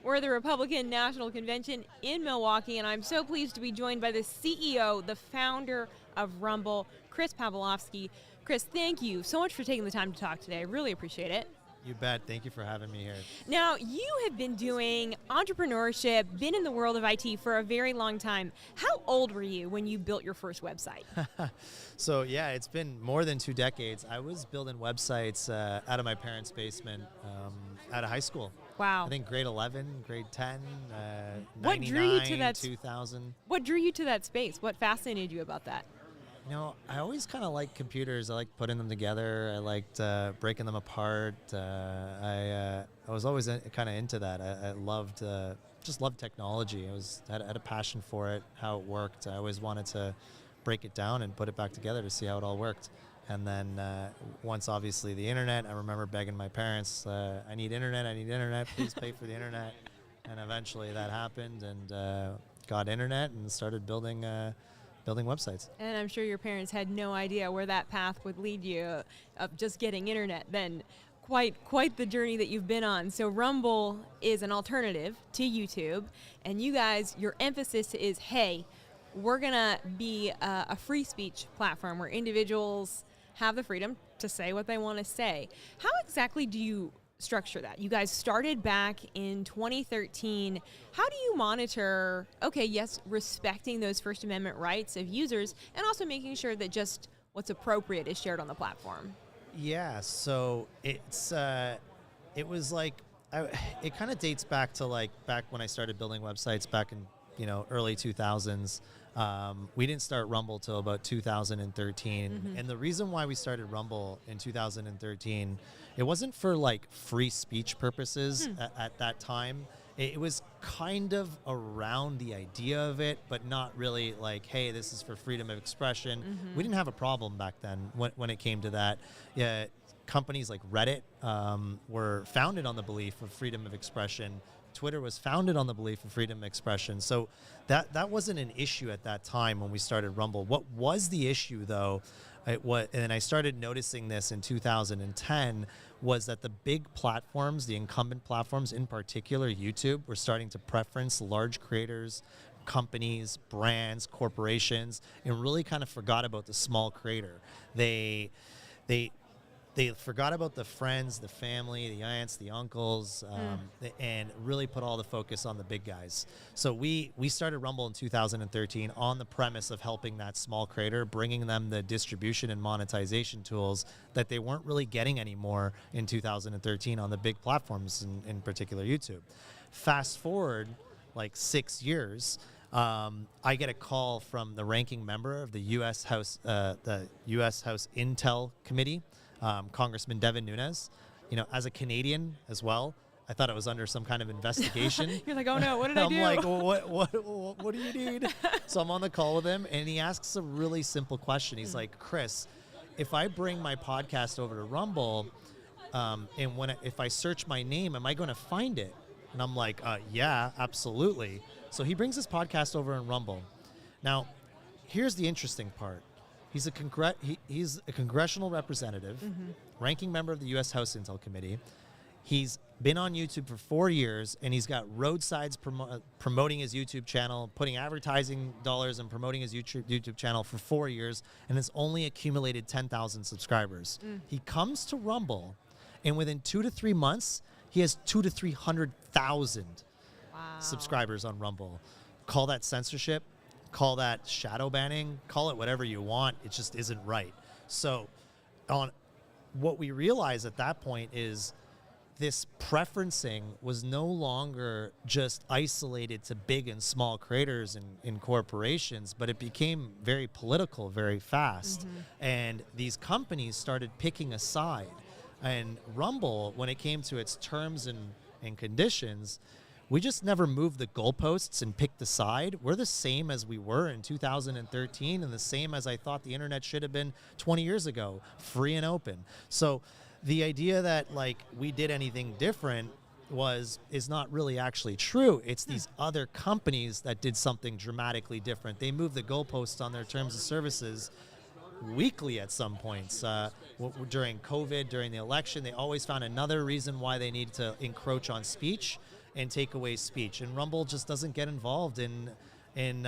We're at the Republican National Convention in Milwaukee, and I'm so pleased to be joined by the CEO, the founder of Rumble, Chris Pavlovski. Chris, thank you so much for taking the time to talk today. I really appreciate it. You bet. Thank you for having me here. Now, you have been doing entrepreneurship, been in the world of IT for a very long time. How old were you when you built your first website? So yeah, it's been more than 2 decades. I was building websites out of my parents' basement out of high school. Wow. I think grade 11, grade 10, What drew you to 99, that 2000. What drew you to that space? What fascinated you about that? You know, I always kind of liked computers. I liked putting them together. I liked breaking them apart. I was always kind of into that. I loved just loved technology. I had a passion for it, how it worked. I always wanted to break it down and put it back together to see how it all worked. And then once, obviously, the internet, I remember begging my parents, I need internet, please pay for the internet. And eventually that happened, and got internet and started building websites. And I'm sure your parents had no idea where that path would lead you of just getting internet. Then quite the journey that you've been on. So Rumble is an alternative to YouTube, and you guys, your emphasis is, hey, we're gonna be a free speech platform where individuals have the freedom to say what they want to say. How exactly do you structure that? You guys started back in 2013. How do you monitor, okay, yes, respecting those First Amendment rights of users and also making sure that just what's appropriate is shared on the platform? Yeah, so it was like, it kind of dates back to back when I started building websites back in early 2000s. We didn't start Rumble till about 2013. Mm-hmm. And the reason why we started Rumble in 2013, it wasn't for free speech purposes at that time. It was kind of around the idea of it, but not really hey, this is for freedom of expression. Mm-hmm. We didn't have a problem back then when it came to that. Yeah, companies like Reddit were founded on the belief of freedom of expression. Twitter was founded on the belief of freedom of expression. So that wasn't an issue at that time when we started Rumble. What was the issue, though, and I started noticing this in 2010, was that the big platforms, the incumbent platforms, in particular YouTube, were starting to preference large creators, companies, brands, corporations, and really kind of forgot about the small creator. They forgot about the friends, the family, the aunts, the uncles, and really put all the focus on the big guys. So we started Rumble in 2013 on the premise of helping that small creator, bringing them the distribution and monetization tools that they weren't really getting anymore in 2013 on the big platforms, in particular YouTube. Fast forward 6 years, I get a call from the ranking member of the U.S. House Intel Committee, Congressman Devin Nunes. As a Canadian as well, I thought it was under some kind of investigation. You're like, oh no, what did I do? I'm like, well, what do you need? So I'm on the call with him, and he asks a really simple question. He's like, Chris, if I bring my podcast over to Rumble, and if I search my name, am I going to find it? And I'm like, yeah, absolutely. So he brings his podcast over in Rumble. Now, here's the interesting part. He's a congressional representative, ranking member of the U.S. House Intel Committee. He's been on YouTube for 4 years, and he's got roadsides promoting his YouTube channel, putting advertising dollars and promoting his YouTube channel for 4 years, and has only accumulated 10,000 subscribers. He comes to Rumble, and within 2 to 3 months, he has 200,000 to 300,000 subscribers on Rumble. Call that censorship. Call that shadow banning, call it whatever you want. It just isn't right. So what we realized at that point is this preferencing was no longer just isolated to big and small creators and corporations, but it became very political very fast. And these companies started picking a side. And Rumble, when it came to its terms and conditions, we just never moved the goalposts and picked a side. We're the same as we were in 2013 and the same as I thought the internet should have been 20 years ago, free and open. So the idea that we did anything different is not really actually true. It's these other companies that did something dramatically different. They moved the goalposts on their terms of services weekly at some points. During COVID, during the election, they always found another reason why they needed to encroach on speech. and take away speech. And Rumble just doesn't get involved in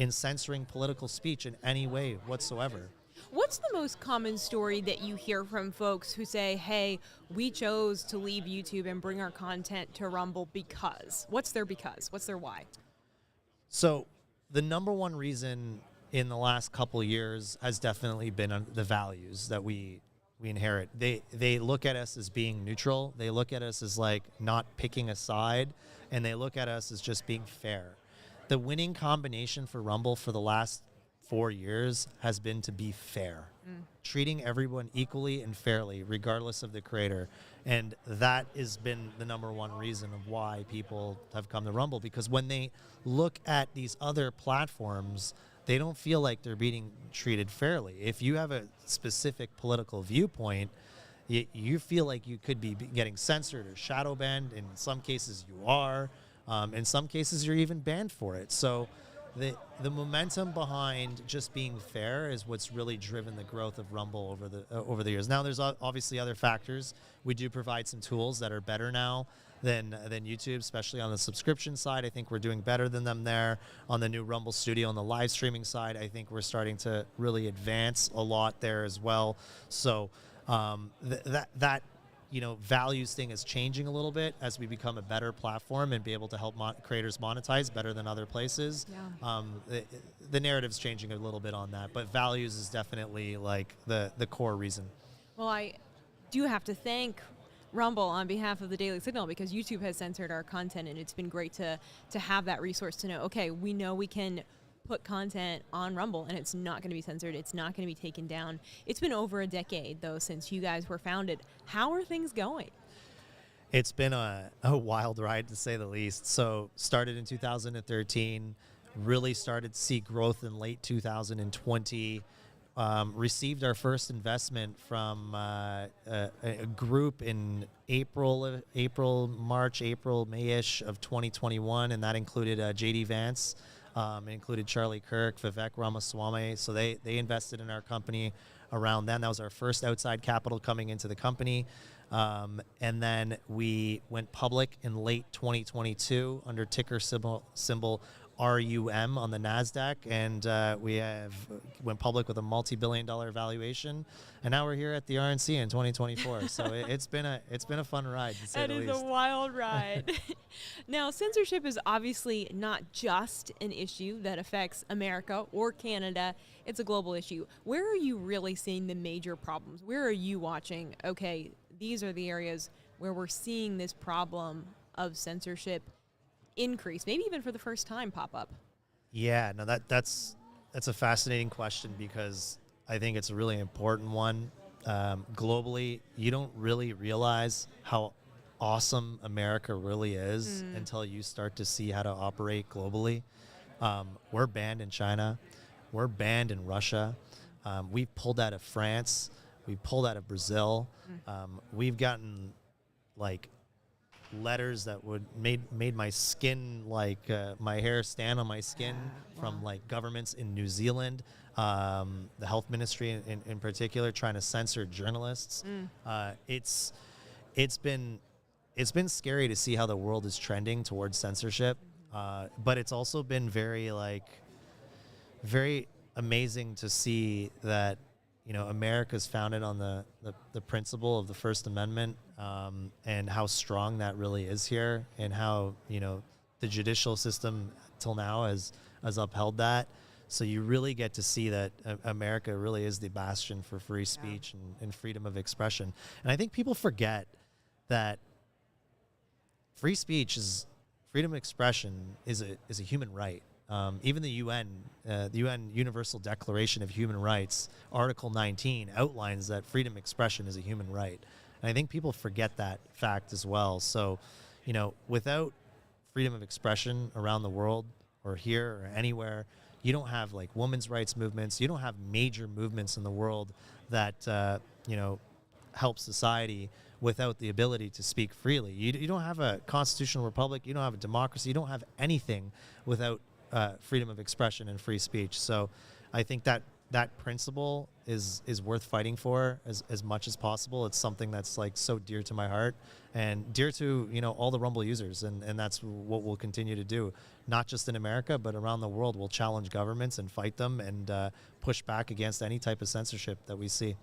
censoring political speech in any way whatsoever. What's the most common story that you hear from folks who say, hey, we chose to leave YouTube and bring our content to Rumble because? What's their because? What's their why? So the number one reason in the last couple of years has definitely been the values that we inherit. They look at us as being neutral. They look at us as like not picking a side, and they look at us as just being fair. The winning combination for Rumble for the last 4 years has been to be fair, treating everyone equally and fairly, regardless of the creator. And that has been the number one reason of why people have come to Rumble, because when they look at these other platforms, they don't feel like they're being treated fairly. If you have a specific political viewpoint, you feel like you could be getting censored or shadow banned. In some cases you are. In some cases you're even banned for it. So the momentum behind just being fair is what's really driven the growth of Rumble over the years. Now, there's obviously other factors. We do provide some tools that are better now than YouTube, especially on the subscription side. I think we're doing better than them there. On the new Rumble Studio, on the live streaming side, I think we're starting to really advance a lot there as well. So that values thing is changing a little bit as we become a better platform and be able to help creators monetize better than other places. Yeah. The narrative's changing a little bit on that, but values is definitely like the core reason. Well, I do have to thank Rumble on behalf of the Daily Signal, because YouTube has censored our content, and it's been great to have that resource to know, okay, we know we can put content on Rumble and it's not going to be censored. It's not going to be taken down. It's been over a decade, though, since you guys were founded. How are things going? It's been a wild ride, to say the least. So started in 2013, really started to see growth in late 2020. Received our first investment from a group in March, May-ish of 2021, and that included JD Vance. It included Charlie Kirk, Vivek Ramaswamy. So they invested in our company around then. That was our first outside capital coming into the company. And then we went public in late 2022 under ticker symbol RUM on the NASDAQ, and we went public with a multi-billion-dollar valuation, and now we're here at the RNC in 2024. So it's been a fun ride, to say the least. That is a wild ride. Now, censorship is obviously not just an issue that affects America or Canada. It's a global issue. Where are you really seeing the major problems? Where are you watching, okay, these are the areas where we're seeing this problem of censorship increase, maybe even for the first time pop up? Yeah, no, that's a fascinating question, because I think it's a really important one. Globally, you don't really realize how awesome America really is until you start to see how to operate globally. We're banned in China. We're banned in Russia. We've pulled out of France. We've pulled out of Brazil. We've gotten like letters that would made my skin, like my hair stand on my skin, from like governments in New Zealand, the health ministry in particular, trying to censor journalists. It's been scary to see how the world is trending towards censorship, but it's also been very amazing to see that America's founded on the principle of the First Amendment, and how strong that really is here, and how the judicial system till now has upheld that. So you really get to see that America really is the bastion for free speech and freedom of expression. And I think people forget that freedom of expression is a human right. Even the UN Universal Declaration of Human Rights, Article 19, outlines that freedom of expression is a human right. And I think people forget that fact as well. So, without freedom of expression around the world, or here or anywhere, you don't have like women's rights movements. You don't have major movements in the world that, help society without the ability to speak freely. You don't have a constitutional republic. You don't have a democracy. You don't have anything without freedom of expression and free speech. So I think that that principle is worth fighting for as much as possible. It's something that's like so dear to my heart and dear to, all the Rumble users. And that's what we'll continue to do, not just in America, but around the world. We'll challenge governments and fight them and push back against any type of censorship that we see.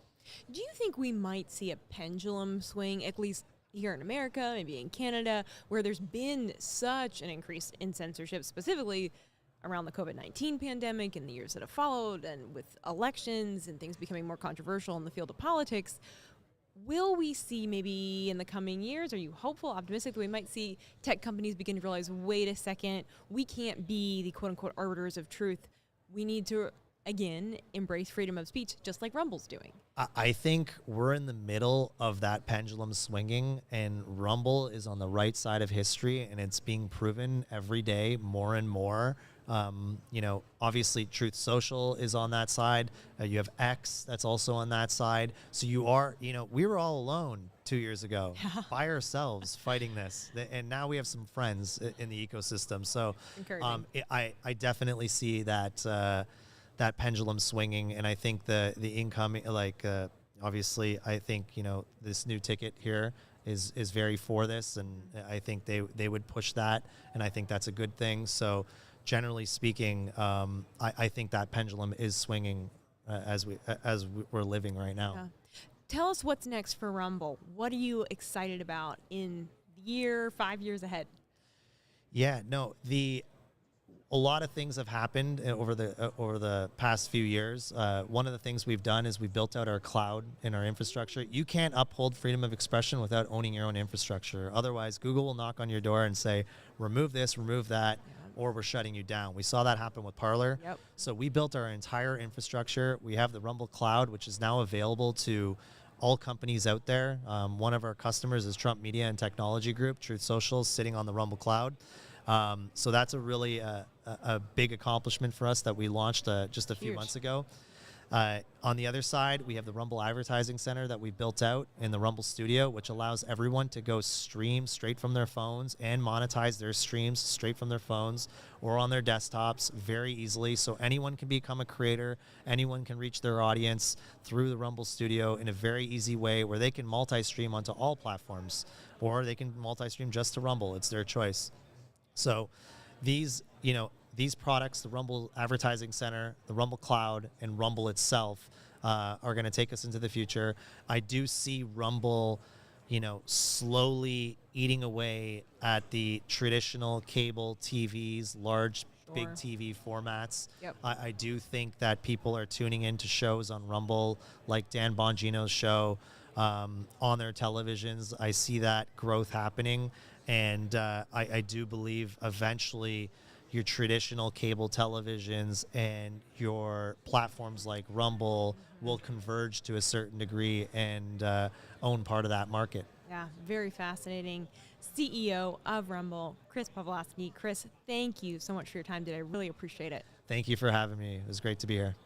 Do you think we might see a pendulum swing, at least here in America, maybe in Canada, where there's been such an increase in censorship, specifically around the COVID-19 pandemic and the years that have followed, and with elections and things becoming more controversial in the field of politics? Will we see maybe in the coming years, are you hopeful, optimistic that we might see tech companies begin to realize, wait a second, we can't be the quote-unquote arbiters of truth. We need to, again, embrace freedom of speech, just like Rumble's doing? I think we're in the middle of that pendulum swinging, and Rumble is on the right side of history, and it's being proven every day more and more. Obviously Truth Social is on that side. You have X that's also on that side. So you are, we were all alone 2 years ago by ourselves fighting this. And now we have some friends in the ecosystem. So I definitely see that that pendulum swinging. And I think the incoming, obviously, I think, this new ticket here is very for this. And I think they would push that. And I think that's a good thing. So generally speaking, I think that pendulum is swinging as we're living right now. Yeah. Tell us what's next for Rumble. What are you excited about in the year, 5 years ahead? Yeah, no, a lot of things have happened over the past few years. One of the things we've done is we built out our cloud and our infrastructure. You can't uphold freedom of expression without owning your own infrastructure. Otherwise, Google will knock on your door and say, remove this, remove that, or we're shutting you down. We saw that happen with Parler. Yep. So we built our entire infrastructure. We have the Rumble Cloud, which is now available to all companies out there. One of our customers is Trump Media and Technology Group, Truth Social, sitting on the Rumble Cloud. So that's a really a big accomplishment for us that we launched just a few months ago. On the other side, we have the Rumble Advertising Center that we built out in the Rumble Studio, which allows everyone to go stream straight from their phones and monetize their streams straight from their phones or on their desktops very easily. So anyone can become a creator. Anyone can reach their audience through the Rumble Studio in a very easy way where they can multi-stream onto all platforms, or they can multi-stream just to Rumble. It's their choice. So these products, the Rumble Advertising Center, the Rumble Cloud, and Rumble itself are going to take us into the future. I do see Rumble, slowly eating away at the traditional cable TVs, large, big TV formats. Yep. I do think that people are tuning into shows on Rumble, like Dan Bongino's show, on their televisions. I see that growth happening. And I do believe eventually your traditional cable televisions and your platforms like Rumble will converge to a certain degree and own part of that market. Yeah, very fascinating. CEO of Rumble, Chris Pavlovski. Chris, thank you so much for your time today. I really appreciate it. Thank you for having me. It was great to be here.